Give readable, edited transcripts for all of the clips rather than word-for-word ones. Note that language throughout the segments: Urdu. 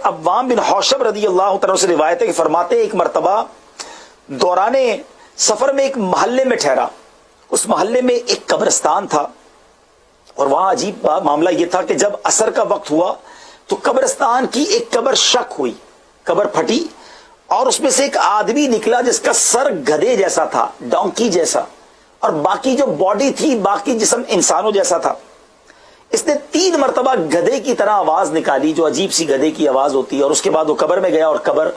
عوام بن حوشب رضی اللہ تعالیٰ سے روایت ہے کہ فرماتے ایک مرتبہ دوران سفر میں ایک محلے میں ٹھہرا. اس محلے میں ایک قبرستان تھا اور وہاں عجیب معاملہ یہ تھا کہ جب عصر کا وقت ہوا تو قبرستان کی ایک قبر شق ہوئی, قبر پھٹی اور اس میں سے ایک آدمی نکلا جس کا سر گدھے جیسا تھا, ڈونکی جیسا, اور باقی جو باڈی تھی باقی جسم انسانوں جیسا تھا. اس نے 3 مرتبہ گدھے کی طرح آواز نکالی جو عجیب سی گدھے کی آواز ہوتی ہے, اور اس کے بعد وہ قبر میں گیا اور قبر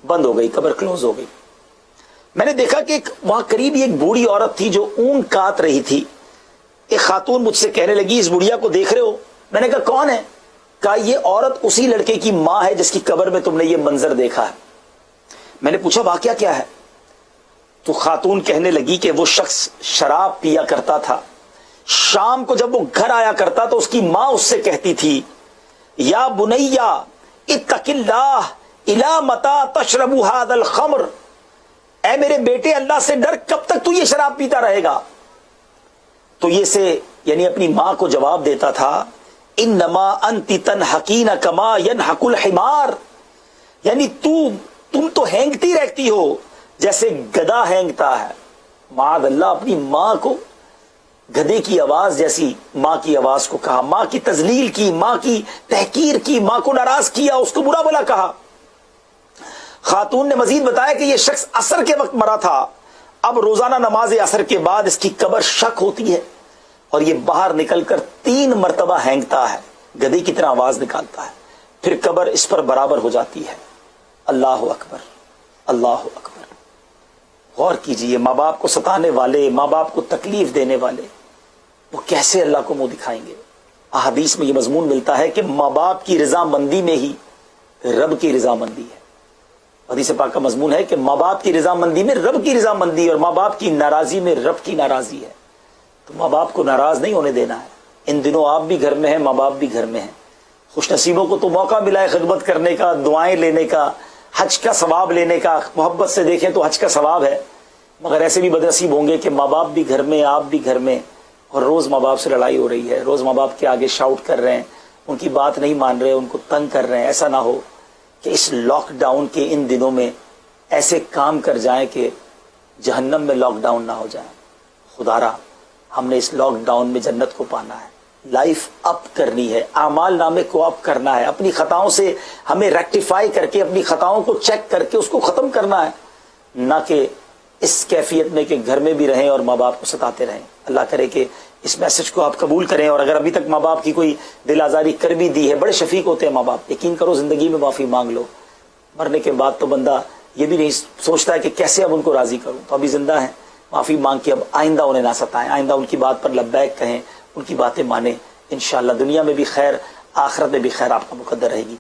بند ہو گئی, قبر کلوز ہو گئی. میں نے دیکھا کہ وہاں قریب ایک بوڑھی عورت تھی جو اون کاٹ رہی تھی. ایک خاتون مجھ سے کہنے لگی اس بڑھیا کو دیکھ رہے ہو؟ میں نے کہا کون ہے؟ کہا یہ عورت اسی لڑکے کی ماں ہے جس کی قبر میں تم نے یہ منظر دیکھا ہے. میں نے پوچھا واقعہ کیا ہے؟ تو خاتون کہنے لگی کہ وہ شخص شراب پیا کرتا تھا. شام کو جب وہ گھر آیا کرتا تو اس کی ماں اس سے کہتی تھی یا بنیا اتق اللہ الی متی تشرب ھذا الخمر, اے میرے بیٹے اللہ سے ڈر, کب تک تو یہ شراب پیتا رہے گا؟ تو یہ سے یعنی اپنی ماں کو جواب دیتا تھا انما انت تنحقین کما ینحق الحمار, یعنی تم تو ہینگتی رہتی ہو جیسے گدھا ہینگتا ہے. معاذ اللہ, اپنی ماں کو گدھے کی آواز جیسی ماں کی آواز کو کہا, ماں کی تذلیل کی, ماں کی تحقیر کی, ماں کو ناراض کیا, اس کو برا بھلا کہا. خاتون نے مزید بتایا کہ یہ شخص عصر کے وقت مرا تھا. اب روزانہ نماز عصر کے بعد اس کی قبر شق ہوتی ہے اور یہ باہر نکل کر 3 مرتبہ ہینگتا ہے, گدھے کی طرح آواز نکالتا ہے, پھر قبر اس پر برابر ہو جاتی ہے. اللہ اکبر, اللہ اکبر. غور کیجئے, ماں باپ کو ستانے والے, ماں باپ کو تکلیف دینے والے, وہ کیسے اللہ کو منہ دکھائیں گے؟ احادیث میں یہ مضمون ملتا ہے کہ ماں باپ کی رضامندی میں ہی رب کی رضامندی ہے. حدیث پاک کا مضمون ہے کہ ماں باپ کی رضامندی میں رب کی رضامندی ہے اور ماں باپ کی ناراضی میں رب کی ناراضی ہے. تو ماں باپ کو ناراض نہیں ہونے دینا ہے. ان دنوں آپ بھی گھر میں ہیں, ماں باپ بھی گھر میں ہیں. خوش نصیبوں کو تو موقع ملا ہے خدمت کرنے کا, دعائیں لینے کا, حج کا ثواب لینے کا. محبت سے دیکھیں تو حج کا ثواب ہے, مگر ایسے بھی بدنصیب ہوں گے کہ ماں باپ بھی گھر میں, آپ بھی گھر میں, اور روز ماں باپ سے لڑائی ہو رہی ہے, روز ماں باپ کے آگے شاؤٹ کر رہے ہیں, ان کی بات نہیں مان رہے, ان کو تنگ کر رہے ہیں. ایسا نہ ہو کہ اس لاک ڈاؤن کے ان دنوں میں ایسے کام کر جائیں کہ جہنم میں لاک ڈاؤن نہ ہو جائیں. خدارا, ہم نے اس لاک ڈاؤن میں جنت کو پانا ہے, لائف اپ کرنی ہے, اعمال نامے کو اپ کرنا ہے, اپنی خطاؤں سے ہمیں ریکٹیفائی کر کے اپنی خطاؤں کو چیک کر کے اس کو ختم کرنا ہے, نہ کہ اس کیفیت میں کہ گھر میں بھی رہیں اور ماں باپ کو ستاتے رہیں. اللہ کرے کہ اس میسج کو آپ قبول کریں, اور اگر ابھی تک ماں باپ کی کوئی دل آزاری کر بھی دی ہے, بڑے شفیق ہوتے ہیں ماں باپ, یقین کرو زندگی میں معافی مانگ لو. مرنے کے بعد تو بندہ یہ بھی نہیں سوچتا ہے کہ کیسے اب ان کو راضی کروں, تو ابھی زندہ ہیں, معافی مانگ کے اب آئندہ انہیں نہ ستائیں, آئندہ ان کی بات پر لبیک کہیں, ان کی باتیں مانیں. انشاءاللہ دنیا میں بھی خیر, آخرت میں بھی خیر آپ کا مقدر رہے گی.